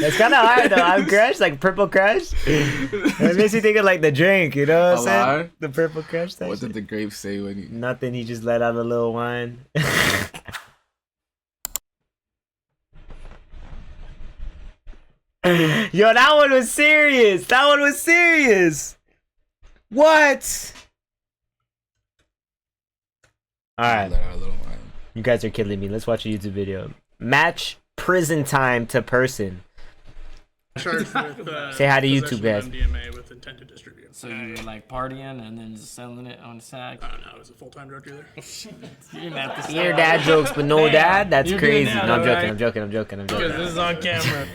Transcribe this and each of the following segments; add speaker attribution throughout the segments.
Speaker 1: It's kind of hard though. I'm Crush, like Purple Crush. It makes me think of like the drink, you know what I'm saying? The Purple Crush.
Speaker 2: What did the grape say when he?
Speaker 1: Nothing. He just let out a little wine. Yo, that one was serious. That one was serious. What? All right. You guys are killing me. Let's watch a YouTube video. Match prison time to person.
Speaker 3: Charged with,
Speaker 1: say hi to YouTube, guys.
Speaker 3: MDMA with intent to distribute.
Speaker 4: So you were like partying and then just selling it on the side?
Speaker 3: I don't know. I was a full-time drug dealer.
Speaker 1: Your dad jokes, but no dad? That's crazy. No, I'm joking. I'm joking. I'm joking. I'm joking.
Speaker 4: Because this is on camera.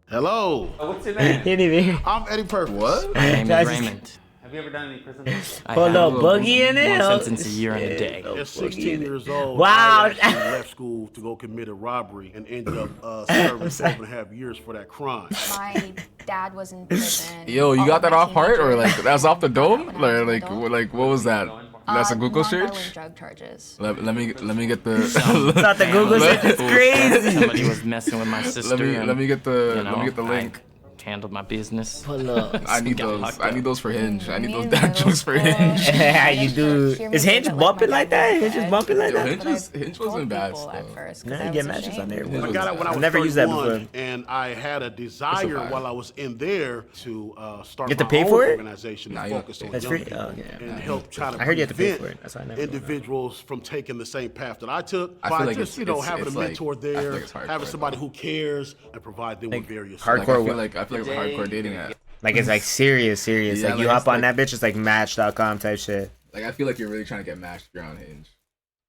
Speaker 5: Hello.
Speaker 6: What's your name?
Speaker 5: I'm Eddie Purpose.
Speaker 2: What?
Speaker 4: My name is Raymond.
Speaker 6: Have you ever done any prison?
Speaker 1: Hold up, Boogie in it?
Speaker 4: One sentence a year and a day.
Speaker 5: At 16 years old,
Speaker 1: Wow.
Speaker 5: I actually left school to go commit a robbery and ended up serving 7.5 years for that crime.
Speaker 7: My dad was in prison.
Speaker 2: Yo, you got that off heart or like that's off the dome?
Speaker 7: When I was
Speaker 2: Like
Speaker 7: an adult.
Speaker 2: what was that? That's a Google
Speaker 7: non-violent
Speaker 2: search.
Speaker 7: drug charges.
Speaker 2: Let me get the.
Speaker 1: It's not the Google search. It's crazy.
Speaker 4: Somebody was messing with my sister.
Speaker 2: Let me get the
Speaker 4: you know,
Speaker 2: let me get the link.
Speaker 4: I handled my business.
Speaker 1: Pull up.
Speaker 2: I need those. I need those for Hinge. I need
Speaker 7: Me
Speaker 2: those
Speaker 7: in
Speaker 2: dad
Speaker 7: middle
Speaker 2: jokes for
Speaker 7: school,
Speaker 2: Hinge.
Speaker 1: Yeah, you do.
Speaker 7: Hear me
Speaker 1: Is
Speaker 7: say
Speaker 1: Hinge
Speaker 7: that, like,
Speaker 1: bumping
Speaker 7: my
Speaker 1: like
Speaker 7: dad
Speaker 1: that?
Speaker 7: was
Speaker 1: Hinge is
Speaker 7: dead.
Speaker 1: bumping like
Speaker 2: Yo,
Speaker 1: that?
Speaker 2: Hinge wasn't bad
Speaker 7: People at
Speaker 2: still.
Speaker 7: first, 'cause
Speaker 1: Nah,
Speaker 7: I
Speaker 1: you
Speaker 7: was
Speaker 1: get matches
Speaker 7: ashamed.
Speaker 1: on there.
Speaker 5: I got it when I
Speaker 1: I've
Speaker 5: was
Speaker 1: never used that
Speaker 5: 31,
Speaker 1: before.
Speaker 5: and I had a desire while I was in there to start
Speaker 1: You have to
Speaker 5: my
Speaker 1: pay
Speaker 5: own
Speaker 1: for it?
Speaker 5: organization and focus on
Speaker 1: That's
Speaker 5: young
Speaker 1: free?
Speaker 5: people
Speaker 1: Oh, yeah.
Speaker 5: and help try to
Speaker 1: I heard you have to pay
Speaker 5: prevent
Speaker 1: for it. That's why I never done that.
Speaker 5: individuals from taking the same path that I took.
Speaker 2: I feel
Speaker 5: By
Speaker 2: like
Speaker 5: just,
Speaker 2: it's-
Speaker 5: having a
Speaker 2: it's like-
Speaker 5: mentor
Speaker 2: I feel
Speaker 5: there,
Speaker 2: like it's hardcore,
Speaker 5: having somebody
Speaker 2: though.
Speaker 5: who cares and provide them with various
Speaker 1: hardcore
Speaker 2: Like, I
Speaker 1: what?
Speaker 2: feel like it's a hardcore dating app.
Speaker 1: Like it's like serious.
Speaker 2: Yeah,
Speaker 1: Like
Speaker 2: like,
Speaker 1: you hop
Speaker 2: it's
Speaker 1: on
Speaker 2: like-
Speaker 1: that bitch, it's like Match.com type shit.
Speaker 2: Like I feel like you're really trying to get matched if you're on Hinge.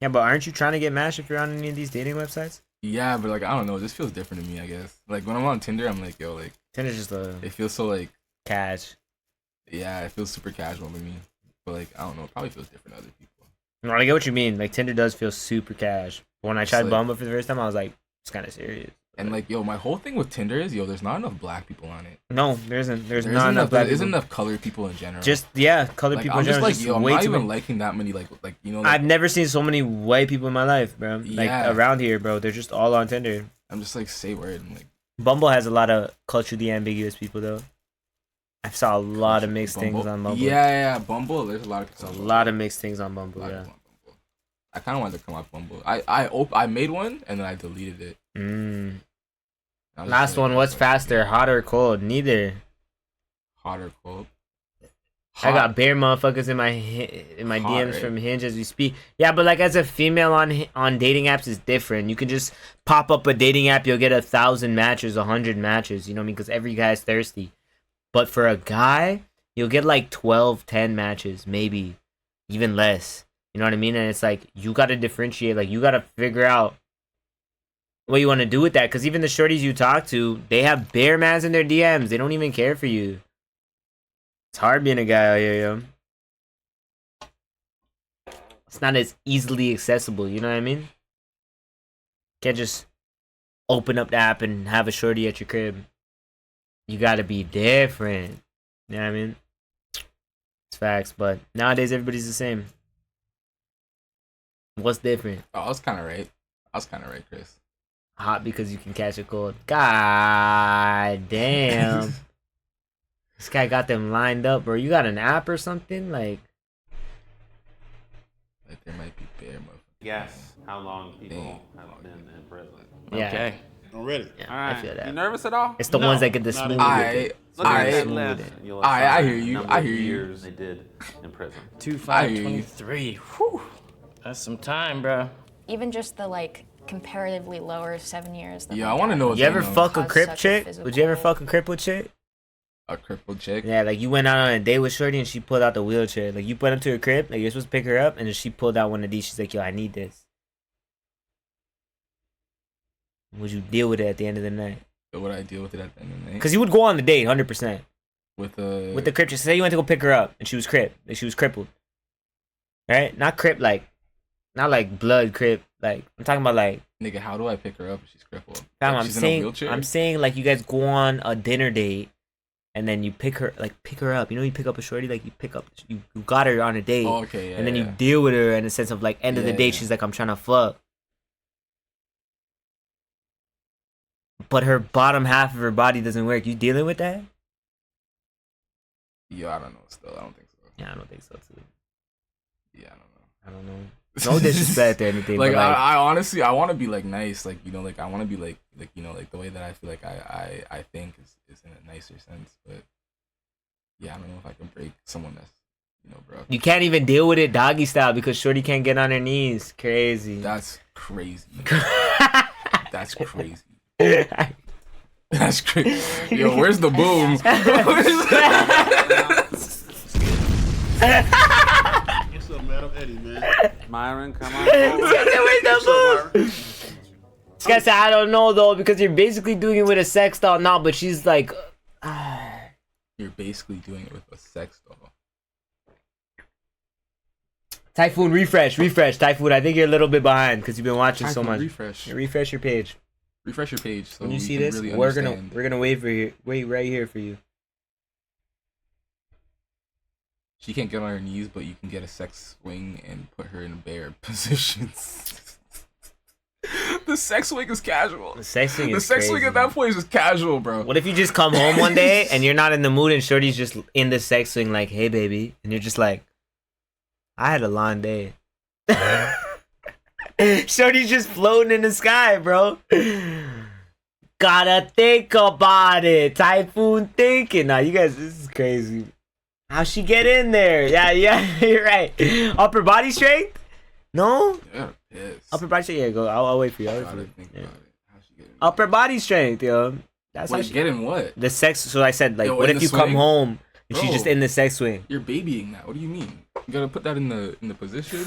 Speaker 1: Yeah, but aren't you trying to get matched if you're on any of these dating websites?
Speaker 2: Yeah, but like I don't know, this feels different to me. I guess like when I'm on Tinder, I'm like, yo, like
Speaker 1: Tinder's just a
Speaker 2: it feels so like
Speaker 1: cash.
Speaker 2: yeah, it feels super casual to me. But like I don't know, it probably feels different to other people.
Speaker 1: No, I get what you mean. Like Tinder does feel super cash. But when I tried
Speaker 2: like-
Speaker 1: Bumble for the first time, I was like, it's kind of serious.
Speaker 2: And like yo, my whole thing with Tinder is yo, there's not enough black people on it.
Speaker 1: No, there isn't. There's
Speaker 2: There
Speaker 1: not enough black
Speaker 2: there isn't
Speaker 1: people.
Speaker 2: enough colored people in general.
Speaker 1: Just colored
Speaker 2: like,
Speaker 1: people
Speaker 2: I'm
Speaker 1: in
Speaker 2: just
Speaker 1: general.
Speaker 2: like
Speaker 1: Just
Speaker 2: yo, I'm
Speaker 1: way
Speaker 2: not
Speaker 1: too
Speaker 2: even
Speaker 1: many.
Speaker 2: liking that many like you know. Like,
Speaker 1: I've never seen so many white people in my life, bro. Like
Speaker 2: Yeah.
Speaker 1: around here, bro. They're just all on Tinder.
Speaker 2: I'm just like say word and like
Speaker 1: Bumble has a lot of culturally ambiguous people though. I saw a lot of mixed things on Bumble.
Speaker 2: Yeah, Bumble. There's a lot of
Speaker 1: There's a lot of mixed things on Bumble.
Speaker 2: lot
Speaker 1: Yeah.
Speaker 2: of people on Bumble. I kind of wanted to come off Bumble. I made one and then I deleted it. I was
Speaker 1: Last
Speaker 2: just
Speaker 1: one.
Speaker 2: like,
Speaker 1: What's
Speaker 2: like,
Speaker 1: faster, hot or cold? Neither.
Speaker 2: hot or cold?
Speaker 1: I
Speaker 2: Hot.
Speaker 1: got bare motherfuckers in my
Speaker 2: Hot,
Speaker 1: DMs
Speaker 2: right?
Speaker 1: from Hinge as we speak. Yeah, but like as a female on dating apps is different. You can just pop up a dating app, you'll get 1,000 matches, 100 matches. You know what I mean? Because every guy's thirsty. But for a guy, you'll get like 12, 10 matches, maybe even less. You know what I mean? And it's like you got to differentiate. Like you got to figure out what you want to do with that. Because even the shorties you talk to, they have bare mans in their DMs. They don't even care for you. It's hard being a guy out here, yo. It's not as easily accessible, you know what I mean? Can't just open up the app and have a shorty at your crib. You gotta be different. You know what I mean? It's facts, but nowadays everybody's the same. What's different?
Speaker 2: Oh, I was kind of right. Chris.
Speaker 1: Hot because you can catch a cold. God damn. This guy got them lined up, bro. You got an app or something? Like
Speaker 2: There might be bare motherfuckers.
Speaker 6: Guess how long people have been in prison.
Speaker 1: yeah.
Speaker 4: Okay.
Speaker 5: I'm ready.
Speaker 1: Yeah,
Speaker 6: All right.
Speaker 1: I feel that.
Speaker 6: You nervous at all?
Speaker 1: It's the ones that get the
Speaker 5: not
Speaker 1: smooth.
Speaker 5: at all.
Speaker 1: with it.
Speaker 6: Look at that
Speaker 1: Smooth
Speaker 6: list.
Speaker 1: it.
Speaker 6: and you'll
Speaker 2: I
Speaker 6: assign
Speaker 2: hear you.
Speaker 6: number
Speaker 2: I
Speaker 6: of
Speaker 2: hear you.
Speaker 6: years they did in prison.
Speaker 4: 2-5-23. Whew. That's some time, bro.
Speaker 7: Even just the like comparatively lower 7 years. that
Speaker 2: Yeah,
Speaker 7: my
Speaker 2: I want to
Speaker 7: dad
Speaker 2: know what
Speaker 1: You ever
Speaker 2: they know.
Speaker 1: fuck a
Speaker 7: Cause
Speaker 1: crip
Speaker 7: such a
Speaker 1: chick? Would you ever
Speaker 7: physical-
Speaker 1: fuck a crippled chick?
Speaker 2: A crippled chick.
Speaker 1: Yeah, like you went out on a date with shorty and she pulled out the wheelchair. Like you put him to her crib, like you're supposed to pick her up, and then she pulled out one of these. She's like, "Yo, I need this." Would you deal with it at the end of the night?
Speaker 2: So would I deal with it at the end of the night?
Speaker 1: Because you would go on the date, 100%.
Speaker 2: With
Speaker 1: With the crip chick. Say you went to go pick her up, and she was crippled. Right? Not not like blood crip. Like I'm talking about like.
Speaker 2: nigga, how do I pick her up if she's crippled?
Speaker 1: Fam,
Speaker 2: Like,
Speaker 1: I'm
Speaker 2: she's in a
Speaker 1: saying,
Speaker 2: wheelchair?
Speaker 1: I'm saying like you guys go on a dinner date, and then you pick her up. You know, you pick up a shorty, like you got her on a date,
Speaker 2: Oh, okay, yeah,
Speaker 1: and then
Speaker 2: yeah.
Speaker 1: you deal with her in the sense of like end of the
Speaker 2: Yeah,
Speaker 1: date,
Speaker 2: yeah.
Speaker 1: she's like, I'm trying to fuck. but her bottom half of her body doesn't work. You dealing with that?
Speaker 2: Yo, I don't know. Still, I don't think so.
Speaker 1: Yeah, I don't think so too.
Speaker 2: Yeah,
Speaker 1: I don't know. No disrespect or anything.
Speaker 2: Like,
Speaker 1: but like
Speaker 2: I honestly, I want to be like nice. Like, you know, like I want to be like you know, like the way that I feel like I think is in a nicer sense. But yeah, I don't know if I can break someone that's, you know, bro.
Speaker 1: you can't even deal with it doggy style because Shorty can't get on her knees. Crazy.
Speaker 2: That's crazy. That's crazy. That's crazy. Yo, where's the boom?
Speaker 5: What's up, man? I'm Eddie, man.
Speaker 6: Myron, come on.
Speaker 1: Where's the boom? This guy said, I don't know though, because you're basically doing it with a sex doll. No, but she's like,
Speaker 2: You're basically doing it with a sex doll.
Speaker 1: Typhoon, refresh. Typhoon, I think you're a little bit behind because you've been watching so much.
Speaker 2: Refresh.
Speaker 1: Refresh your page.
Speaker 2: Refresh your page. So
Speaker 1: When you see
Speaker 2: can
Speaker 1: this,
Speaker 2: really
Speaker 1: we're
Speaker 2: understand.
Speaker 1: gonna wait right here for you.
Speaker 2: She can't get on her knees, but you can get a sex swing and put her in bare positions. The sex swing is casual.
Speaker 1: The sex swing
Speaker 2: The
Speaker 1: is
Speaker 2: sex swing
Speaker 1: crazy.
Speaker 2: at that point is just casual, bro.
Speaker 1: What if you just come home one day and you're not in the mood and Shorty's just in the sex swing like, hey baby, and you're just like, I had a long day. Shorty's just floating in the sky, bro. Gotta think about it. Typhoon thinking. Nah, you guys, this is crazy. How'd she get in there? Yeah, you're right. Upper body strength? No?
Speaker 2: Yeah, pissed.
Speaker 1: Upper body strength? Yeah, go. I'll wait for you.
Speaker 2: Gotta think
Speaker 1: Yeah.
Speaker 2: about it. How'd she get in?
Speaker 1: Upper body strength, yo. That's how
Speaker 2: Wait,
Speaker 1: she
Speaker 2: get in what?
Speaker 1: the sex. So I said, like,
Speaker 2: Yo,
Speaker 1: what
Speaker 2: in
Speaker 1: if
Speaker 2: the
Speaker 1: you come
Speaker 2: swing?
Speaker 1: home and she's
Speaker 2: Bro.
Speaker 1: just in the sex swing?
Speaker 2: You're babying that. What do you mean? You gotta put that in the position.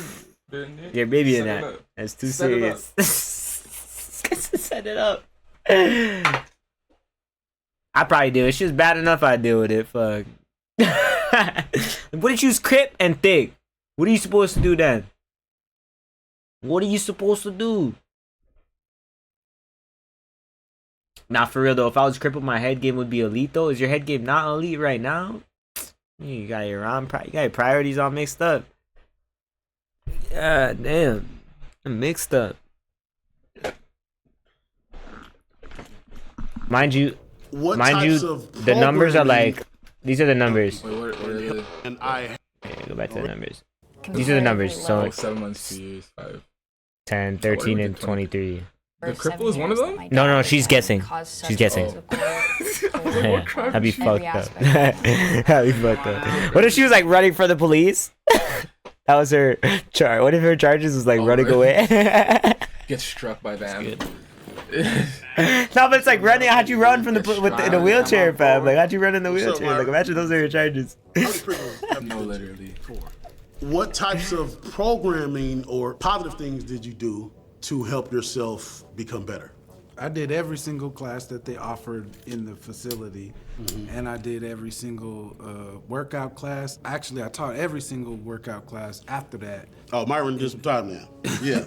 Speaker 1: Your baby in
Speaker 2: Set it
Speaker 1: that.
Speaker 2: up.
Speaker 1: That's too
Speaker 2: Set it up.
Speaker 1: serious. Set it up. I probably do. It's just bad enough I deal with it. Fuck. What did you use crip and thick? What are you supposed to do then? What are you supposed to do? Nah, for real though, if I was crippled, my head game would be elite though. Is your head game not elite right now? You got your priorities all mixed up. Yeah, damn. I'm mixed up. Mind you,
Speaker 5: What
Speaker 1: mind
Speaker 5: types
Speaker 1: you,
Speaker 5: of
Speaker 1: the numbers are
Speaker 5: programming
Speaker 1: like, these are the numbers.
Speaker 2: Wait, what are the
Speaker 5: and I
Speaker 1: Yeah, go back to the numbers. These are the numbers.
Speaker 7: Comparatively
Speaker 1: So
Speaker 7: low
Speaker 2: 7 months, 2 years, 5.
Speaker 1: 10, 13,
Speaker 2: with
Speaker 1: and
Speaker 2: the
Speaker 1: 23.
Speaker 2: The
Speaker 7: for
Speaker 2: cripple is one of
Speaker 7: 7
Speaker 2: them?
Speaker 7: years
Speaker 1: No,
Speaker 7: that my
Speaker 1: no,
Speaker 7: dad
Speaker 1: she's
Speaker 7: had
Speaker 1: guessing.
Speaker 7: caused
Speaker 1: She's
Speaker 7: such
Speaker 1: guessing.
Speaker 7: support
Speaker 1: Yeah,
Speaker 7: for
Speaker 1: that'd be
Speaker 7: every
Speaker 1: fucked up.
Speaker 7: aspect of my life.
Speaker 1: That'd be fucked up. What if she was like running for the police? That was her charge. What if her charges was like
Speaker 2: Oh,
Speaker 1: running
Speaker 2: really?
Speaker 1: away?
Speaker 2: Get struck by van.
Speaker 1: No, but it's like running. How'd you run from in a wheelchair, fam? Like how'd you run in the
Speaker 5: What's up,
Speaker 1: wheelchair? Like
Speaker 5: Myron?
Speaker 1: imagine those are your charges.
Speaker 5: how many prisoners have you
Speaker 2: No,
Speaker 5: been to
Speaker 2: literally.
Speaker 5: before? What types of programming or positive things did you do to help yourself become better?
Speaker 8: I did every single class that they offered in the facility, and I did every single workout class. Actually, I taught every single workout class after that.
Speaker 5: Oh, Myron did some time now. Yeah.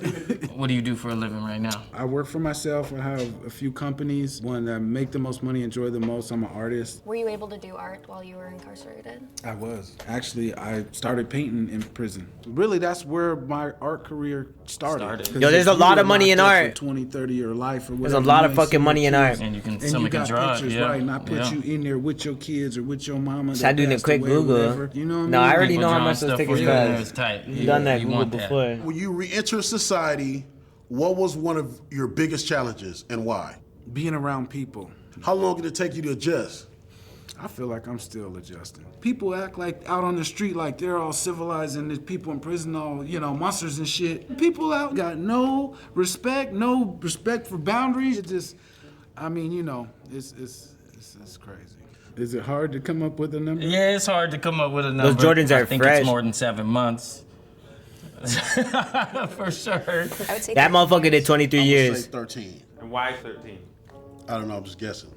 Speaker 4: What do you do for a living right now?
Speaker 8: I work for myself. I have a few companies. One that make the most money, enjoy the most. I'm an artist.
Speaker 7: Were you able to do art while you were incarcerated?
Speaker 8: I was. Actually, I started painting in prison. Really, that's where my art career started. 'Cause
Speaker 1: Yo, there's
Speaker 8: if
Speaker 1: a lot
Speaker 8: you
Speaker 1: of
Speaker 8: were
Speaker 1: money in
Speaker 8: locked up
Speaker 1: art.
Speaker 8: For 20, 30 year life or whatever.
Speaker 1: There's a lot
Speaker 8: you
Speaker 1: of
Speaker 8: ain't
Speaker 1: fucking
Speaker 8: seen
Speaker 1: money in
Speaker 8: your
Speaker 1: art.
Speaker 8: kids.
Speaker 4: And you can
Speaker 8: And
Speaker 4: some
Speaker 8: you
Speaker 4: can
Speaker 8: got
Speaker 4: draw it,
Speaker 8: pictures,
Speaker 4: yeah.
Speaker 8: right? And I put
Speaker 4: Yeah.
Speaker 8: you in there with your kids or with your mama.
Speaker 1: Try
Speaker 8: that
Speaker 1: doing a
Speaker 8: passed
Speaker 1: quick
Speaker 8: away or
Speaker 1: Google.
Speaker 8: whatever. You know what I mean?
Speaker 1: No, I already
Speaker 4: People
Speaker 1: know how
Speaker 4: drawing
Speaker 1: much those
Speaker 4: stuff
Speaker 1: tickets
Speaker 4: for you in there
Speaker 1: cost.
Speaker 4: is tight.
Speaker 1: You've done that
Speaker 4: You
Speaker 1: Google
Speaker 4: want that.
Speaker 1: before.
Speaker 5: When you re-enter society, what was one of your biggest challenges and why?
Speaker 8: Being around people.
Speaker 5: How long did it take you to adjust?
Speaker 8: I feel like I'm still adjusting. People act like out on the street like they're all civilized and there's people in prison all, monsters and shit. People out got no respect for boundaries. It just, it's crazy. Is it hard to come up with a number?
Speaker 4: Yeah, it's hard to come up with a number.
Speaker 1: Jordans are
Speaker 4: I think
Speaker 1: fresh.
Speaker 4: it's more than 7 months. For sure.
Speaker 7: I would say
Speaker 1: That
Speaker 7: 13
Speaker 1: motherfucker did
Speaker 7: years.
Speaker 1: 23
Speaker 5: I'm gonna
Speaker 1: years.
Speaker 5: say 13.
Speaker 6: And why 13?
Speaker 5: I don't know, I'm just guessing.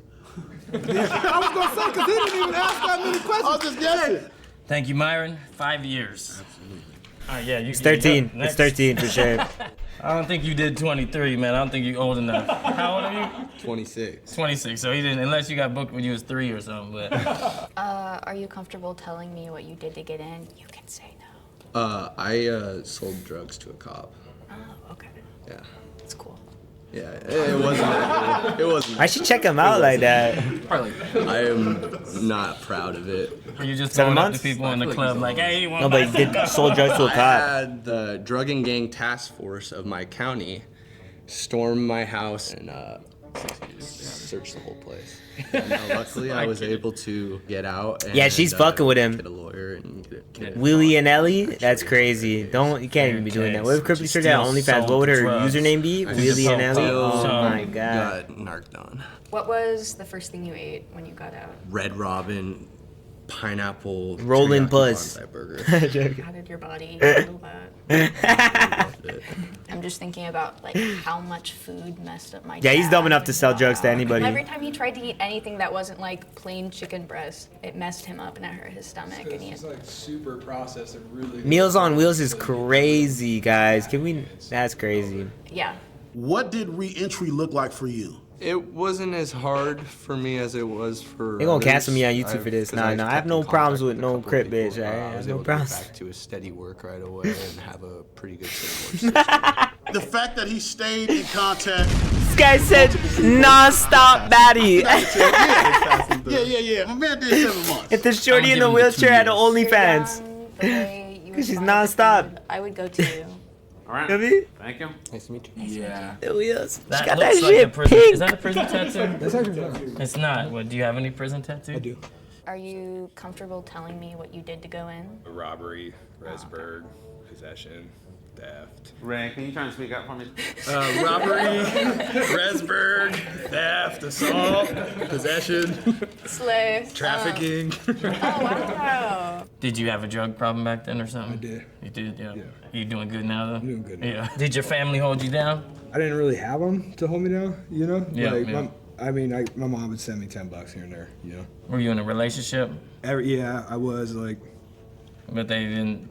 Speaker 8: I was gonna say, because he didn't even ask that many questions.
Speaker 5: I was just guessing.
Speaker 4: Thank you, Myron. 5 years. Absolutely. All right, yeah,
Speaker 1: It's 13. It's 13 for sure.
Speaker 4: I don't think you did 23, man. I don't think you're old enough. How old are you?
Speaker 9: 26.
Speaker 4: 26. So he didn't, unless you got booked when you was 3 or something. But
Speaker 7: Are you comfortable telling me what you did to get in? You can say no.
Speaker 9: I sold drugs to a cop.
Speaker 7: Oh, okay.
Speaker 9: Yeah.
Speaker 7: That's cool.
Speaker 9: Yeah, it wasn't. It wasn't.
Speaker 1: I should check him out like that.
Speaker 9: I am not proud of it.
Speaker 4: Or you just
Speaker 1: 7
Speaker 4: going up to
Speaker 1: months?
Speaker 4: people in the club like, hey, you want
Speaker 1: No, but he did sold drugs to a
Speaker 9: I
Speaker 1: cop.
Speaker 9: had the drug and gang task force of my county storm my house and search the whole place. And, luckily, I was able to get out. And,
Speaker 1: Yeah, she's fucking with him.
Speaker 9: Get a lawyer and get it.
Speaker 1: Willie and Ellie? That's crazy. You can't even be doing that. What if Crippy started at OnlyFans? What would her username be? Willie and Ellie? Oh my god.
Speaker 9: Got narked on.
Speaker 7: What was the first thing you ate when you got out?
Speaker 9: Red Robin, pineapple,
Speaker 1: Rolling
Speaker 9: teriyaki
Speaker 1: puss.
Speaker 9: bonsai burger.
Speaker 7: How did your body handle that? I'm just thinking about like how much food messed up my
Speaker 1: Yeah, he's
Speaker 7: dad
Speaker 1: dumb enough to
Speaker 7: when
Speaker 1: sell
Speaker 7: he
Speaker 1: drugs
Speaker 7: got
Speaker 1: to
Speaker 7: out.
Speaker 1: anybody.
Speaker 7: Every time he tried to eat anything that wasn't like plain chicken breast, it messed him up and it hurt his stomach. And he
Speaker 10: It's like super processed and really.
Speaker 1: Meals on Wheels is crazy, guys. That's crazy.
Speaker 7: yeah.
Speaker 5: What did re-entry look like for you?
Speaker 9: It wasn't as hard for me as it was for.
Speaker 1: They gonna
Speaker 9: others.
Speaker 1: cancel me on YouTube for this.
Speaker 9: 'Cause
Speaker 1: Nah,
Speaker 9: I've
Speaker 1: I
Speaker 9: kept
Speaker 1: have no
Speaker 9: in
Speaker 1: problems
Speaker 9: contact
Speaker 1: with no
Speaker 9: a couple
Speaker 1: crip
Speaker 9: people.
Speaker 1: bitch. I
Speaker 9: I
Speaker 1: have
Speaker 9: was
Speaker 1: no
Speaker 9: able
Speaker 1: problems.
Speaker 9: to get back to a steady work right away and have a pretty good support system.
Speaker 5: The fact that he stayed in contact.
Speaker 1: This guy said non-stop baddie.
Speaker 5: Yeah. My man did 7 months.
Speaker 1: If the shorty in the wheelchair had an OnlyFans.
Speaker 7: The way you
Speaker 1: Because she's
Speaker 7: respond to
Speaker 1: non-stop.
Speaker 7: food, I would go to you.
Speaker 6: All right.
Speaker 1: You know what I mean?
Speaker 6: Thank you.
Speaker 9: Nice to meet you.
Speaker 2: Yeah.
Speaker 1: The wheels. She
Speaker 4: That
Speaker 1: got
Speaker 4: looks
Speaker 1: that
Speaker 4: like a
Speaker 1: shit
Speaker 4: prison.
Speaker 1: pink.
Speaker 4: Is that a prison tattoo?
Speaker 10: That's actually not.
Speaker 4: It's not. What? Do you have any prison tattoos?
Speaker 10: I do.
Speaker 7: Are you comfortable telling me what you did to go in?
Speaker 11: Robbery, Resberg, possession, theft.
Speaker 6: Ray, can you try and speak up for me?
Speaker 11: Robbery, Resberg, theft, assault, possession,
Speaker 7: Slay.
Speaker 11: trafficking.
Speaker 7: Oh, wow.
Speaker 4: Did you have a drug problem back then or something?
Speaker 10: I did.
Speaker 4: You did, yeah. You doing good now though?
Speaker 10: I'm doing good now.
Speaker 4: Yeah. Did your family hold you down?
Speaker 10: I didn't really have them to hold me down, you know?
Speaker 4: Yeah,
Speaker 10: Like,
Speaker 4: yeah.
Speaker 10: my mom would send me $10 here and there, you know?
Speaker 4: Were you in a relationship?
Speaker 10: Yeah, I was like,
Speaker 4: But they didn't.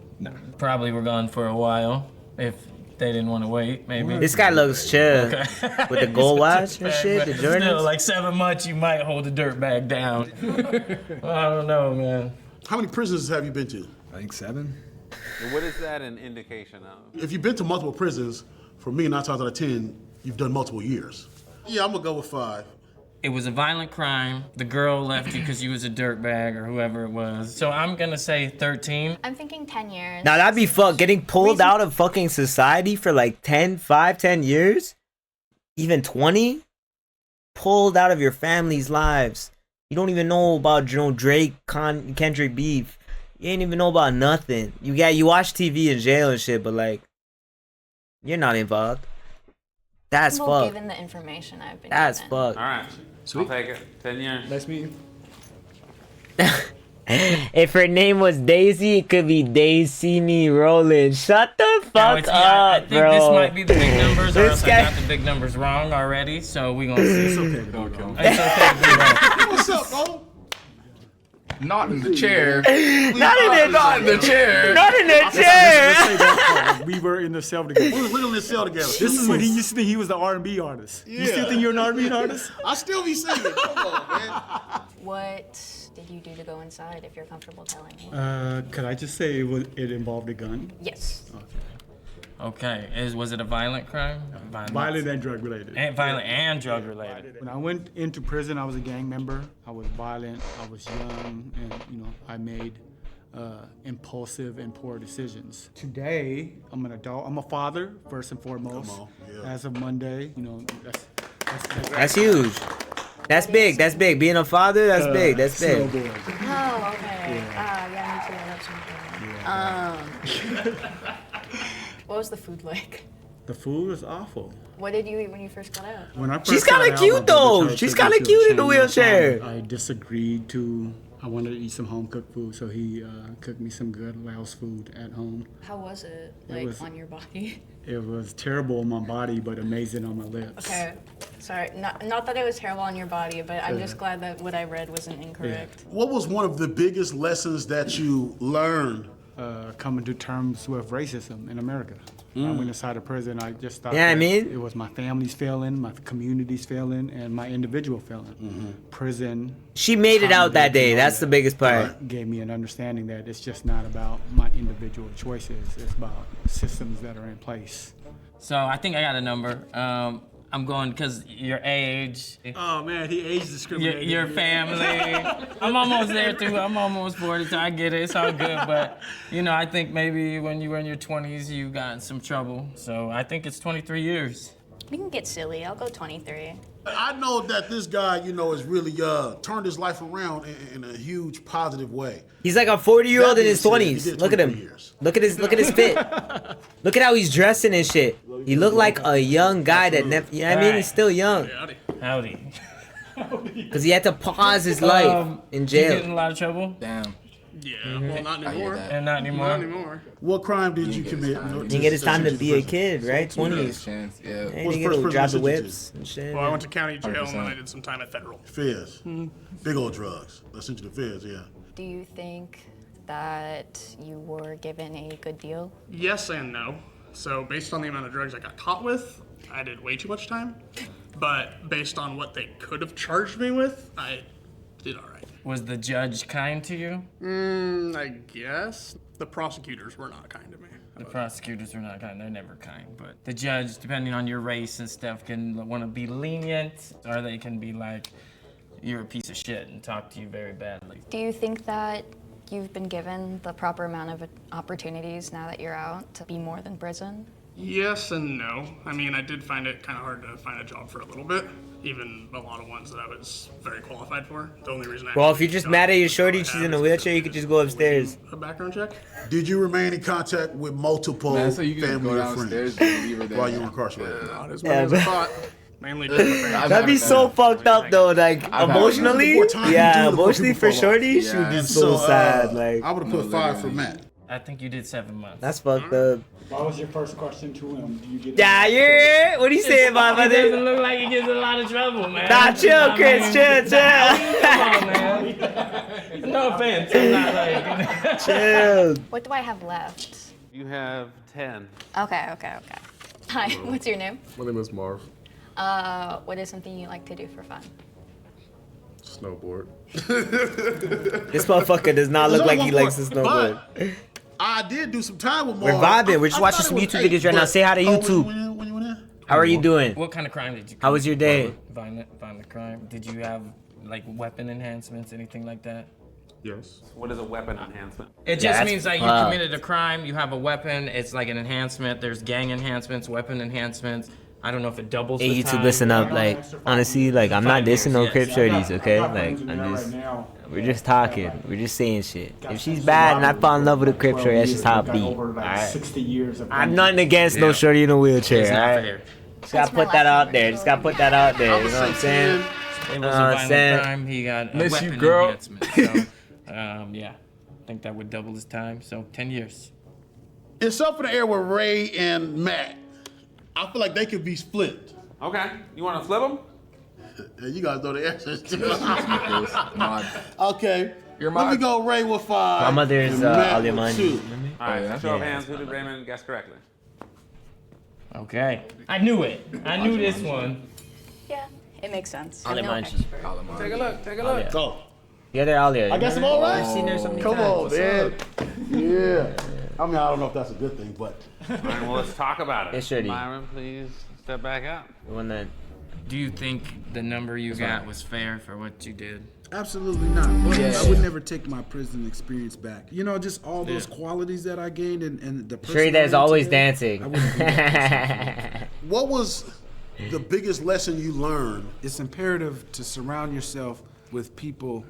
Speaker 4: Probably were gone for a while. If they didn't want to wait, maybe.
Speaker 1: This guy looks chill.
Speaker 4: Okay.
Speaker 1: With the gold watch and
Speaker 4: Bag,
Speaker 1: shit,
Speaker 4: but
Speaker 1: the Jordans.
Speaker 4: Still, like 7 months, you might hold the dirt bag down. I don't know, man.
Speaker 5: How many prisons have you been to?
Speaker 10: I think 7.
Speaker 6: What is that an indication of?
Speaker 5: If you've been to multiple prisons, for me, 9 times out of 10, you've done multiple years. Yeah, I'm gonna go with 5.
Speaker 4: It was a violent crime. The girl left you because you was a dirtbag or whoever it was. So I'm gonna say 13.
Speaker 7: I'm thinking 10 years.
Speaker 1: Now that'd be fuck. Getting pulled out of fucking society for like 10 years? Even 20? Pulled out of your family's lives. You don't even know about Drake, Kendrick beef. You ain't even know about nothing. You watch TV in jail and shit, but like, you're not involved. That's
Speaker 7: Well,
Speaker 1: fucked.
Speaker 7: given the information I've been
Speaker 1: That's
Speaker 7: given.
Speaker 1: fucked.
Speaker 6: All right.
Speaker 10: Sweet.
Speaker 6: I'll take it. 10 years.
Speaker 10: Nice meeting you.
Speaker 1: If her name was Daisy, it could be Daisy me rolling. Shut the
Speaker 4: Now
Speaker 1: fuck
Speaker 4: it's,
Speaker 1: up,
Speaker 4: I think
Speaker 1: bro.
Speaker 4: this might be the big numbers, or
Speaker 1: This
Speaker 4: else
Speaker 1: guy-
Speaker 4: I got the big numbers wrong already. So we gonna see. It's okay.
Speaker 2: Don't kill me.
Speaker 4: It's okay to be wrong.
Speaker 5: What's up, bro?
Speaker 2: Not in the chair.
Speaker 1: Not in the
Speaker 2: chair.
Speaker 1: Not in the chair.
Speaker 8: We were in the cell together.
Speaker 5: We was literally in the cell together.
Speaker 8: This is when he used to think he was the R&B artist. You still think you're an R&B artist?
Speaker 5: I still be singing. Come on, man.
Speaker 7: What did you do to go inside, if you're comfortable telling me?
Speaker 8: Could I just say it involved a gun?
Speaker 7: Yes.
Speaker 4: Okay. Was it a violent crime?
Speaker 8: Violent and drug related.
Speaker 4: And violent and drug related.
Speaker 8: When I went into prison, I was a gang member. I was violent. I was young, and I made impulsive and poor decisions. Today, I'm an adult. I'm a father first and foremost.
Speaker 5: Come on, yeah.
Speaker 8: As of Monday,
Speaker 1: That's huge. That's big. That's big. Being a father, that's big. That's big.
Speaker 7: Oh, okay. Yeah, me too. I love something. What was the food like?
Speaker 8: The food was awful.
Speaker 7: What did you eat when you first got out?
Speaker 8: When I first
Speaker 1: She's
Speaker 8: got
Speaker 1: kinda
Speaker 8: out,
Speaker 1: cute,
Speaker 8: my brother
Speaker 1: though.
Speaker 8: tried to
Speaker 1: She's
Speaker 8: take me
Speaker 1: kinda
Speaker 8: to a
Speaker 1: cute in the
Speaker 8: Chinese
Speaker 1: wheelchair.
Speaker 8: restaurant. I disagreed to. I wanted to eat some home cooked food, so he cooked me some good Laos food at home.
Speaker 7: How was it,
Speaker 8: was-
Speaker 7: on your body?
Speaker 8: It was terrible on my body, but amazing on my lips.
Speaker 7: Okay. Sorry, not that it was terrible on your body, but I'm just glad that what I read wasn't incorrect.
Speaker 5: What was one of the biggest lessons that you learned?
Speaker 8: Coming to terms with racism in America. I went inside of prison. I just thought
Speaker 1: Yeah, I
Speaker 8: that
Speaker 1: mean-
Speaker 8: it was my family's failing, my community's failing, and my individual failing. Prison
Speaker 1: She made it out that day. That's the biggest part.
Speaker 8: gave me an understanding that it's just not about my individual choices. It's about systems that are in place.
Speaker 4: So I think I got a number. I'm going because your age,
Speaker 3: Oh man, he age discriminated.
Speaker 4: your family. I'm almost there too. I'm almost 40, so I get it. It's all good. But, you know, I think maybe when you were in your 20s, you got in some trouble. So I think it's 23 years.
Speaker 7: We can get silly. I'll go 23.
Speaker 5: I know that this guy, you know, has really turned his life around in a huge positive way.
Speaker 1: He's like a 40-year-old in his
Speaker 5: That being
Speaker 1: 20s.
Speaker 5: said, he did
Speaker 1: Look at
Speaker 5: 23
Speaker 1: him.
Speaker 5: years.
Speaker 1: Look at his fit. Look at how he's dressing and shit. He look like a young guy that never. You know what I mean? He's still young.
Speaker 4: Howdy.
Speaker 1: Because he had to pause his life in
Speaker 4: You
Speaker 1: jail.
Speaker 4: get in a lot of trouble?
Speaker 2: Damn.
Speaker 3: Yeah, well, not anymore.
Speaker 4: And not anymore.
Speaker 3: Not anymore.
Speaker 5: What crime did you commit?
Speaker 1: He didn't get his time to be a kid, right? 20s.
Speaker 2: Chance, yeah.
Speaker 1: He
Speaker 5: What's
Speaker 1: didn't
Speaker 5: the
Speaker 1: get
Speaker 5: first
Speaker 1: to
Speaker 5: prison
Speaker 1: drop the
Speaker 5: you did?
Speaker 1: whips and shit.
Speaker 3: Well, I went to county jail and then
Speaker 2: 100%.
Speaker 3: I did some time at federal.
Speaker 5: Feds. Big old drugs. I sent you to feds, yeah.
Speaker 7: Do you think that you were given a good deal?
Speaker 3: Yes and no. So based on the amount of drugs I got caught with, I did way too much time. But based on what they could have charged me with, I did all right.
Speaker 4: Was the judge kind to you?
Speaker 3: I guess. The prosecutors were not kind to me.
Speaker 4: The prosecutors are not kind. They're never kind. But the judge, depending on your race and stuff, can want to be lenient, or they can be like, you're a piece of shit and talk to you very badly.
Speaker 7: Do you think that you've been given the proper amount of opportunities now that you're out to be more than prison?
Speaker 3: Yes and no. I mean, I did find it kind of hard to find a job for a little bit. Even a lot of ones that I was very qualified for. The only reason I
Speaker 1: Well, if you're just mad at your shorty, she's in a wheelchair, you could just go upstairs.
Speaker 3: A background check?
Speaker 5: Did you remain in contact with multiple
Speaker 2: Man, so you can
Speaker 5: family
Speaker 2: go
Speaker 5: or
Speaker 2: downstairs
Speaker 5: friends
Speaker 2: and leave her there.
Speaker 5: while you were incarcerated?
Speaker 3: Not as many as I thought. Mainly just my friends.
Speaker 1: That'd be so fucked up though, like
Speaker 2: I've had
Speaker 1: emotionally.
Speaker 5: the more time you
Speaker 1: Yeah,
Speaker 5: do, the more
Speaker 1: emotionally
Speaker 5: people
Speaker 1: for
Speaker 5: fall off.
Speaker 1: shorty, she would be
Speaker 2: Yeah.
Speaker 1: so sad. Like
Speaker 5: I would have put 5 for Matt.
Speaker 4: I think you did 7 months.
Speaker 1: that's fucked up.
Speaker 12: What was your first question to him? Do you get
Speaker 1: Yeah, you're. What do you say about
Speaker 4: It doesn't
Speaker 1: mother?
Speaker 4: look like he gets in a lot of trouble, man.
Speaker 1: Nah, chill, Chris, chill,
Speaker 4: Come on, man. No offense. I'm not like.
Speaker 1: chill.
Speaker 7: What do I have left?
Speaker 6: You have 10.
Speaker 7: Okay. Hi, what's your name?
Speaker 11: My name is Marv.
Speaker 7: What is something you like to do for fun?
Speaker 11: Snowboard.
Speaker 1: This motherfucker does not look like he likes to snowboard.
Speaker 5: I did do some time with
Speaker 1: We're
Speaker 5: Marv.
Speaker 1: vibing. We're just
Speaker 5: I
Speaker 1: watching
Speaker 5: thought
Speaker 1: some
Speaker 5: it was
Speaker 1: YouTube
Speaker 5: 8,
Speaker 1: videos right now.
Speaker 5: but-
Speaker 1: Say hi to
Speaker 5: Oh,
Speaker 1: YouTube.
Speaker 5: when you went in?
Speaker 1: How are you doing?
Speaker 4: What kind of crime did you?
Speaker 1: How was your day?
Speaker 4: Violent crime. Did you have like weapon enhancements, anything like that?
Speaker 11: Yes.
Speaker 6: What is a weapon enhancement?
Speaker 4: It
Speaker 1: Yeah,
Speaker 4: just
Speaker 1: that's
Speaker 4: means like you
Speaker 1: fucked.
Speaker 4: committed a crime, you have a weapon, it's like an enhancement. There's gang enhancements, weapon enhancements. I don't know if it doubles
Speaker 1: Hey,
Speaker 4: the
Speaker 1: YouTube,
Speaker 4: time.
Speaker 1: listen up. Like, honestly, like, I'm not dissing no crip shorties, okay? Like, I'm just, we're just talking. We're just saying shit. If she's bad and I fall in love with a crip shorty, that's just how it be. Alright?
Speaker 12: 60 years of
Speaker 1: I'm nothing against no shorty in a wheelchair,
Speaker 4: It's not
Speaker 1: alright?
Speaker 4: fair.
Speaker 1: Just gotta put that out there. Just gotta put that out there. You know what I'm saying?
Speaker 4: It was a
Speaker 1: saying?
Speaker 4: violent crime. He got a
Speaker 2: Miss you,
Speaker 4: weapon
Speaker 2: girl.
Speaker 4: enhancement. So, yeah, I think that would double his time. So 10 years.
Speaker 5: It's up in the air with Ray and Matt. I feel like they could be split.
Speaker 6: Okay. You want to flip them?
Speaker 5: Yeah, you guys know the answers too.
Speaker 2: Mod.
Speaker 5: Okay.
Speaker 2: You're
Speaker 5: Let me
Speaker 2: mod.
Speaker 5: go Ray with 5.
Speaker 1: My mother is
Speaker 5: and Matt with
Speaker 1: Alemani.
Speaker 5: 2.
Speaker 6: All right.
Speaker 2: yeah?
Speaker 6: Show of
Speaker 1: Yeah.
Speaker 6: hands. Who did Raymond guess correctly?
Speaker 4: Okay. I knew it. I knew this one.
Speaker 7: Yeah, it makes sense.
Speaker 1: Alemani.
Speaker 7: No expert.
Speaker 6: Take a look. Take a look.
Speaker 5: Go.
Speaker 1: Yeah, they're Alia.
Speaker 5: I guess I'm all right.
Speaker 1: I've seen her so many
Speaker 5: Come
Speaker 1: times.
Speaker 5: on, man. Yeah. I mean, I don't know if that's a good thing, but
Speaker 6: All right. Well, let's talk about it.
Speaker 1: Yes, Shorty.
Speaker 6: Myron, please step back out.
Speaker 1: The one that.
Speaker 4: Do you think the number you got was fair for what you did?
Speaker 8: Absolutely not. But
Speaker 2: Yeah.
Speaker 8: I would never take my prison experience back. You know, just all those qualities that I gained and the
Speaker 1: Shorty that's always
Speaker 8: personality
Speaker 1: dancing.
Speaker 8: I wouldn't do that.
Speaker 5: what was the biggest lesson you learned?
Speaker 8: It's imperative to surround yourself with people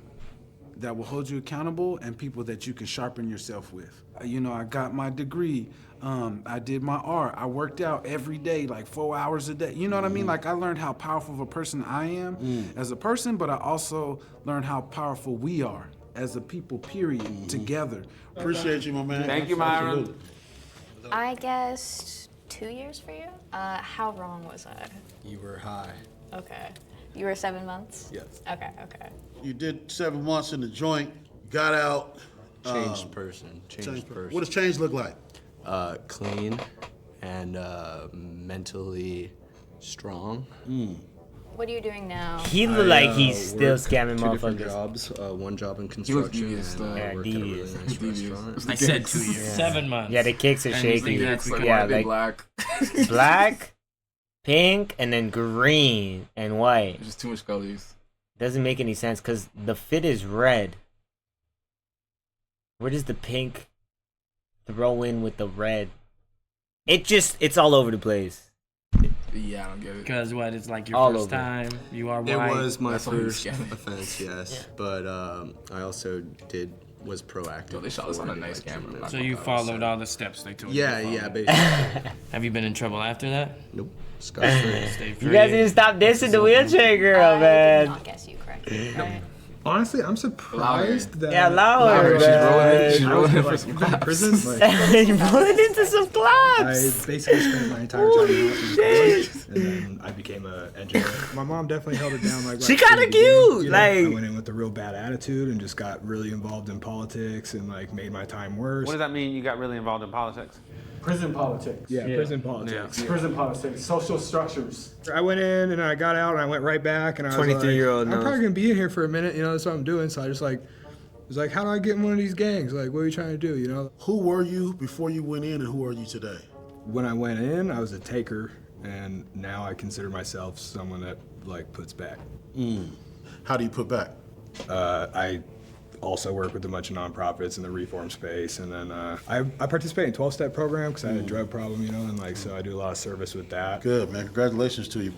Speaker 8: that will hold you accountable and people that you can sharpen yourself with. You know, I got my degree. I did my art. I worked out every day, like 4 hours a day. You know what I mean? Like I learned how powerful of a person I am as a person, but I also learned how powerful we are as a people, period, together.
Speaker 5: Appreciate you, my man.
Speaker 6: Thank you, Myron.
Speaker 5: Absolutely.
Speaker 7: I guessed 2 years for you. How wrong was I?
Speaker 9: You were high.
Speaker 7: Okay. You were 7 months?
Speaker 9: Yes.
Speaker 7: Okay.
Speaker 5: You did 7 months in the joint, got out.
Speaker 9: Changed person. Changed person.
Speaker 5: What does change look like?
Speaker 9: Clean and mentally strong.
Speaker 7: What are you doing now?
Speaker 1: He look like he's still
Speaker 9: work
Speaker 1: scamming
Speaker 9: 2 different
Speaker 1: motherfuckers.
Speaker 9: jobs. One job in
Speaker 2: looks
Speaker 9: construction
Speaker 2: devious,
Speaker 9: and
Speaker 2: though.
Speaker 9: I
Speaker 1: Yeah,
Speaker 9: work at a really
Speaker 1: devious.
Speaker 9: nice restaurant.
Speaker 4: I said 2 years. 7 months.
Speaker 1: Yeah, the kicks are
Speaker 4: And he's
Speaker 1: shaky.
Speaker 4: like, that's
Speaker 2: Like,
Speaker 1: Yeah,
Speaker 2: why are they
Speaker 1: like
Speaker 2: black?
Speaker 1: black. pink and then green and white.
Speaker 2: There's just too much colors.
Speaker 1: Doesn't make any sense because the fit is red. Where does the pink throw in with the red? It's all over the place.
Speaker 2: Yeah, I don't get it.
Speaker 4: Because what? It's like your
Speaker 1: All
Speaker 4: first
Speaker 1: over.
Speaker 4: time. You are
Speaker 9: It
Speaker 4: white.
Speaker 9: was my
Speaker 2: That's what he was
Speaker 9: first
Speaker 2: scamming.
Speaker 9: offense, yes, but I also was proactive.
Speaker 2: Yo, they shot us on a
Speaker 9: before,
Speaker 2: nice
Speaker 9: like,
Speaker 2: camera.
Speaker 9: treatment.
Speaker 4: So you followed all the steps they told
Speaker 9: Yeah,
Speaker 4: you. to
Speaker 9: yeah,
Speaker 4: follow.
Speaker 9: basically.
Speaker 4: Have you been in trouble after that?
Speaker 9: Nope. Scot-free.
Speaker 4: Stay free.
Speaker 1: You guys need to stop dissing the wheelchair girl,
Speaker 7: I did
Speaker 1: man.
Speaker 7: not guess you correctly. Right?
Speaker 10: Honestly, I'm surprised that.
Speaker 1: Yeah, louder,
Speaker 2: She's
Speaker 1: man.
Speaker 2: rolling in for
Speaker 10: Like,
Speaker 2: some
Speaker 10: in
Speaker 2: claps.
Speaker 10: prison, like,
Speaker 1: You're pulling into some
Speaker 10: I
Speaker 1: claps.
Speaker 10: basically spent my entire time in college, and then I became an engineer. My mom definitely held it down. Like
Speaker 1: She
Speaker 10: right from
Speaker 1: kinda
Speaker 10: the beginning,
Speaker 1: cute,
Speaker 10: you know?
Speaker 1: like-
Speaker 10: I went in with a real bad attitude and just got really involved in politics and like made my time worse.
Speaker 6: What does that mean? You got really involved in politics?
Speaker 12: Prison politics.
Speaker 10: Yeah, prison politics.
Speaker 12: Prison politics, social structures.
Speaker 10: I went in and I got out and I went right back and I was
Speaker 1: 23-year-old
Speaker 10: like, I'm
Speaker 1: knows.
Speaker 10: probably gonna be in here for a minute, you know, that's what I'm doing. So I just like was like, how do I get in one of these gangs? Like, what are you trying to do, you know?
Speaker 5: Who were you before you went in, and who are you today?
Speaker 10: When I went in, I was a taker, and now I consider myself someone that like puts back.
Speaker 5: How do you put back?
Speaker 10: I also work with a bunch of nonprofits in the reform space, and then I participate in 12-step program because I had a drug problem, you know, and like so I do a lot of service with that.
Speaker 5: Good, man. Congratulations to you.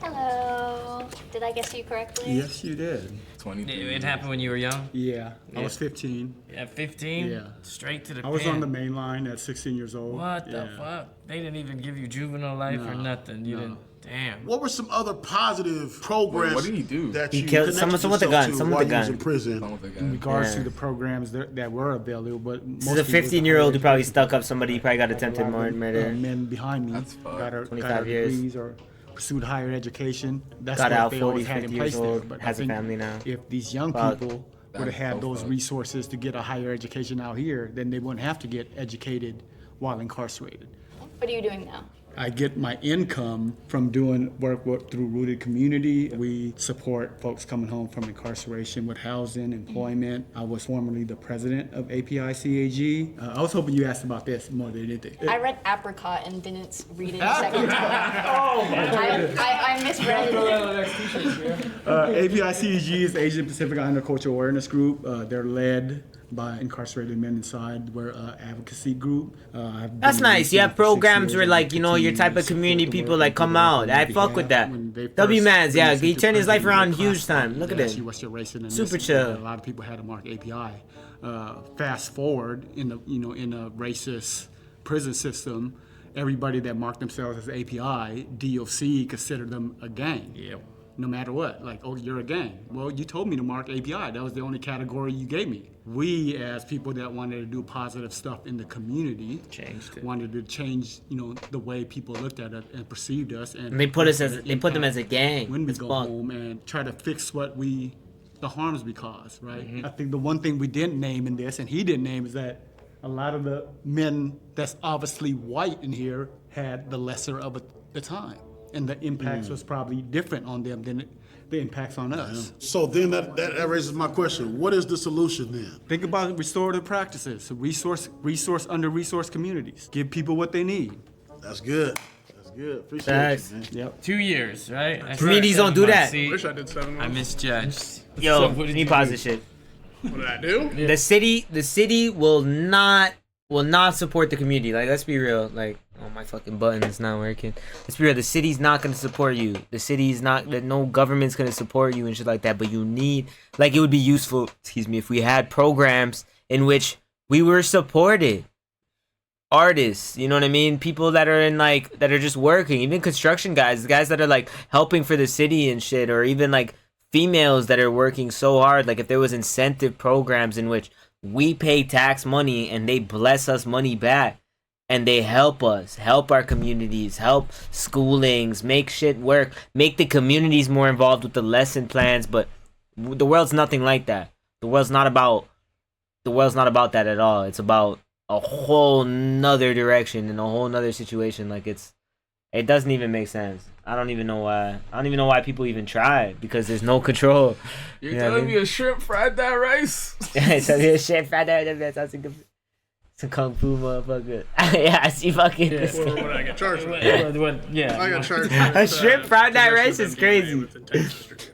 Speaker 7: Hello. Did I guess you correctly?
Speaker 12: Yes, you did.
Speaker 2: 23.
Speaker 4: It happened when you were young?
Speaker 12: Yeah, I was 15.
Speaker 4: At 15?
Speaker 12: Yeah.
Speaker 4: Straight to the
Speaker 12: I was
Speaker 4: pen.
Speaker 12: on the main line at 16 years old.
Speaker 4: What the
Speaker 12: Yeah.
Speaker 4: fuck? They didn't even give you juvenile life or
Speaker 12: No,
Speaker 4: nothing. You
Speaker 12: no.
Speaker 4: didn't. Damn.
Speaker 5: What were some other positive programs?
Speaker 2: What did he do?
Speaker 5: That
Speaker 1: He
Speaker 5: you
Speaker 1: killed
Speaker 5: connected
Speaker 1: someone with a
Speaker 5: yourself
Speaker 1: gun,
Speaker 5: to
Speaker 1: someone
Speaker 5: while
Speaker 1: with a
Speaker 5: you was
Speaker 1: gun.
Speaker 5: in prison?
Speaker 2: Someone with a
Speaker 12: In
Speaker 2: gun.
Speaker 12: regards
Speaker 1: Yeah.
Speaker 12: to the programs that were available, but
Speaker 1: This is a 15-year-old who probably stuck up somebody. He probably got attempted murder.
Speaker 12: Men behind me
Speaker 2: That's fucked.
Speaker 12: got our
Speaker 1: 25 years.
Speaker 12: degrees or pursued higher education. That's
Speaker 1: Got
Speaker 12: what
Speaker 1: out,
Speaker 12: they
Speaker 1: 40,
Speaker 12: always had
Speaker 1: 50
Speaker 12: in
Speaker 1: years
Speaker 12: place there.
Speaker 1: old,
Speaker 12: But I
Speaker 1: has a
Speaker 12: think
Speaker 1: family now.
Speaker 12: If these young
Speaker 1: Fuck.
Speaker 12: people would have
Speaker 2: That's
Speaker 12: had
Speaker 2: so
Speaker 12: those
Speaker 2: fucked.
Speaker 12: resources to get a higher education out here, then they wouldn't have to get educated while incarcerated.
Speaker 7: What are you doing now?
Speaker 12: I get my income from doing work through Rooted Community. We support folks coming home from incarceration with housing, employment. I was formerly the president of API CAG. I was hoping you asked about this more than anything.
Speaker 7: I read apricot and didn't read it a second time. I misread it.
Speaker 12: API CAG is Asian Pacific Islander Cultural Awareness Group. They're led by incarcerated men inside. We're an advocacy group. I've
Speaker 1: That's
Speaker 12: been
Speaker 1: nice. You
Speaker 12: in
Speaker 1: have
Speaker 12: for 6
Speaker 1: programs
Speaker 12: years
Speaker 1: where,
Speaker 12: and
Speaker 1: like, you know, your
Speaker 12: continue
Speaker 1: type
Speaker 12: to
Speaker 1: of
Speaker 12: support
Speaker 1: community
Speaker 12: the
Speaker 1: people,
Speaker 12: work
Speaker 1: like,
Speaker 12: that
Speaker 1: come
Speaker 12: people
Speaker 1: out.
Speaker 12: do
Speaker 1: I
Speaker 12: on
Speaker 1: fuck with
Speaker 12: behalf.
Speaker 1: that.
Speaker 12: When they
Speaker 1: W
Speaker 12: first
Speaker 1: Mans, yeah,
Speaker 12: released
Speaker 1: he
Speaker 12: it to
Speaker 1: turned his life
Speaker 12: prison,
Speaker 1: around
Speaker 12: they
Speaker 1: huge
Speaker 12: classified
Speaker 1: time.
Speaker 12: it.
Speaker 1: Look at
Speaker 12: They asked
Speaker 1: him.
Speaker 12: you what's your race and
Speaker 1: Super
Speaker 12: ethnicity.
Speaker 1: chill.
Speaker 12: A lot of people had to mark API. Fast forward in a racist prison system, everybody that marked themselves as API, DOC considered them a gang.
Speaker 4: Yeah.
Speaker 12: No matter what, like, oh, you're a gang. Well, you told me to mark API. That was the only category you gave me. We, as people that wanted to do positive stuff in the community,
Speaker 4: Changed it.
Speaker 12: wanted to change, the way people looked at it and perceived us. And
Speaker 1: They put us as they put them as a gang.
Speaker 12: when we
Speaker 1: It's
Speaker 12: go
Speaker 1: fucked.
Speaker 12: home and try to fix the harms we cause, right?
Speaker 1: Mm-hmm.
Speaker 12: I think the one thing we didn't name in this, and he didn't name, is that a lot of the men that's obviously white in here had the lesser of the time. And the impacts was probably different on them than the impacts on us.
Speaker 5: So then that raises my question. What is the solution then?
Speaker 12: Think about restorative practices, resource under-resourced communities. Give people what they need.
Speaker 5: That's good. That's good. Appreciate
Speaker 1: Thanks.
Speaker 5: you, man.
Speaker 12: Yep.
Speaker 4: 2 years, right? I
Speaker 1: Communities
Speaker 4: tried
Speaker 1: don't do
Speaker 4: 7
Speaker 1: that.
Speaker 4: months. See,
Speaker 3: Wish I did 7
Speaker 4: I
Speaker 3: months.
Speaker 4: misjudged.
Speaker 1: Yo,
Speaker 4: So what did
Speaker 1: let
Speaker 4: you
Speaker 1: me pause
Speaker 4: do?
Speaker 1: this shit.
Speaker 3: What did I do?
Speaker 1: The city will not support the community. Like, let's be real. Like, oh, my fucking button is not working. Let's be real. The city's not gonna support you. The city's not. No government's gonna support you and shit like that. But you need, like, it would be useful. Excuse me, if we had programs in which we were supported. Artists, you know what I mean? People that are that are just working, even construction guys, guys that are like helping for the city and shit, or even like females that are working so hard. Like, if there was incentive programs in which we pay tax money and they bless us money back and they help us, help our communities, help schoolings, make shit work, make the communities more involved with the lesson plans. But the world's nothing like that. The world's not about that at all. It's about a whole nother direction and a whole nother situation. Like, it doesn't even make sense. I don't even know why people even try, because there's no control.
Speaker 2: You're telling me a shrimp fried that rice?
Speaker 1: So this shit fried there, that's a good. Some kung fu motherfucker. Yeah, I see fucking.
Speaker 3: What did I get charged with?
Speaker 4: Yeah.
Speaker 3: I got charged
Speaker 1: A
Speaker 3: with
Speaker 1: shrimp fried night rice
Speaker 3: possession
Speaker 1: is
Speaker 3: of MDMA
Speaker 1: crazy.
Speaker 3: with intent to distribute.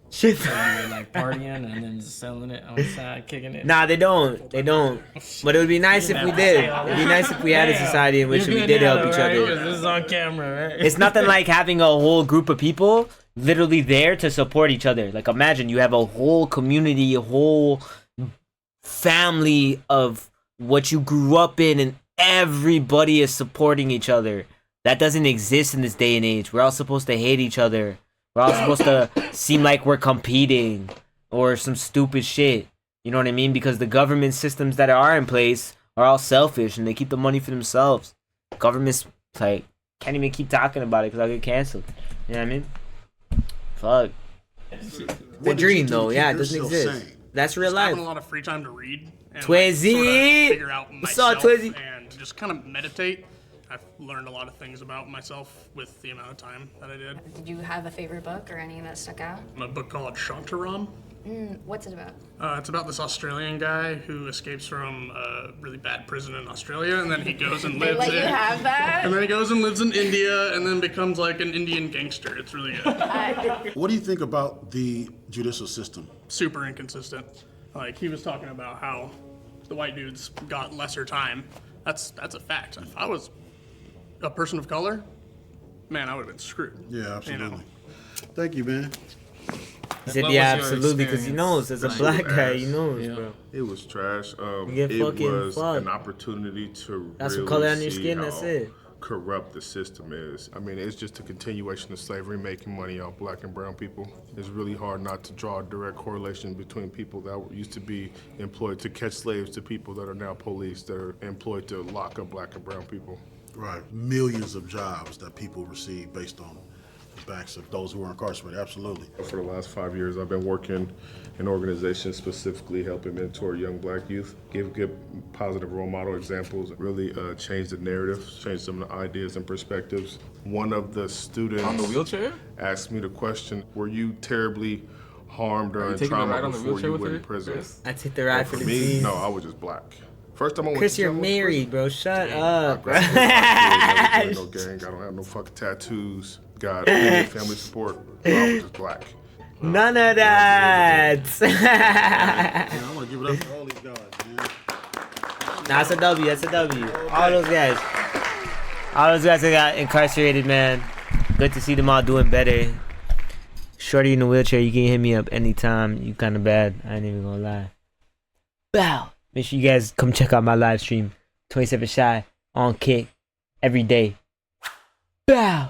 Speaker 1: Shit.
Speaker 4: So you were like partying and then just selling it on the side, kicking it.
Speaker 1: Nah, they don't. They don't. But it would be nice if we did. It'd be nice if we had a society in which we did help each other.
Speaker 4: This is on camera, right?
Speaker 1: It's nothing like having a whole group of people literally there to support each other. Like imagine you have a whole community, a whole family of what you grew up in, and everybody is supporting each other. That doesn't exist in this day and age. We're all supposed to hate each other. We're all supposed to seem like we're competing or some stupid shit. You know what I mean? Because the government systems that are in place are all selfish and they keep the money for themselves. Governments like can't even keep talking about it because I'll get canceled. You know what I mean? Fuck. The dream though, yeah, it doesn't exist. That's real
Speaker 3: Just
Speaker 1: life.
Speaker 3: having a lot of free time to read and
Speaker 1: Twizzy!
Speaker 3: sort of figure out
Speaker 1: What's up,
Speaker 3: myself
Speaker 1: Twizzy?
Speaker 3: and just kind of meditate. I've learned a lot of things about myself with the amount of time that I did.
Speaker 7: Did you have a favorite book or any that stuck out?
Speaker 3: A book called Shantaram.
Speaker 7: What's it about?
Speaker 3: It's about this Australian guy who escapes from a really bad prison in Australia, and then he goes and
Speaker 7: They
Speaker 3: lives
Speaker 7: let you have that?
Speaker 3: and then he goes and lives in India, and then becomes like an Indian gangster. It's really good.
Speaker 5: What do you think about the judicial system?
Speaker 3: Super inconsistent. Like he was talking about how the white dudes got lesser time. That's a fact. If I was a person of color, man, I would have been screwed.
Speaker 5: Yeah, absolutely.
Speaker 3: You know?
Speaker 5: Thank you, man.
Speaker 1: He said, yeah, absolutely, because he knows. As a black guy, he knows, bro.
Speaker 13: It was trash.
Speaker 1: get
Speaker 13: It
Speaker 1: fucking
Speaker 13: was
Speaker 1: fucked.
Speaker 13: an opportunity to
Speaker 1: That's
Speaker 13: really
Speaker 1: what color on your
Speaker 13: see
Speaker 1: skin,
Speaker 13: how
Speaker 1: that's it.
Speaker 13: corrupt the system is. I mean, it's just a continuation of slavery making money off black and brown people. It's really hard not to draw a direct correlation between people that used to be employed to catch slaves to people that are now police that are employed to lock up black and brown people.
Speaker 5: Right. Millions of jobs that people receive based on the backs of those who are incarcerated. Absolutely.
Speaker 13: For the last 5 years, I've been working in organizations specifically helping mentor young black youth, give good positive role model examples, really change the narrative, change some of the ideas and perspectives. One of the students
Speaker 2: On the wheelchair?
Speaker 13: asked me the question, were you terribly harmed or in
Speaker 2: taking the ride
Speaker 13: trauma
Speaker 2: on the
Speaker 13: before
Speaker 2: wheelchair
Speaker 13: you
Speaker 2: with
Speaker 13: went in
Speaker 2: her?
Speaker 13: prison?
Speaker 2: Yes.
Speaker 1: I took the ride for the
Speaker 13: me,
Speaker 1: G's.
Speaker 13: no, I was just black. First time I went
Speaker 1: Chris,
Speaker 13: to
Speaker 1: you're
Speaker 13: jail was
Speaker 1: married, bro. Shut up, bro.
Speaker 13: I no gang, I don't have no fucking tattoos. Got family support. I was just black.
Speaker 1: None of that.
Speaker 5: I want to give it up to all these guys, man.
Speaker 1: Nah, that's a W. That's a W. All those guys. All those guys that got incarcerated, man. Good to see them all doing better. Shorty in the wheelchair, you can hit me up anytime. You kind of bad. I ain't even gonna lie. Bow. Make sure you guys come check out my live stream. 27 Shy on Kick every day. Bow.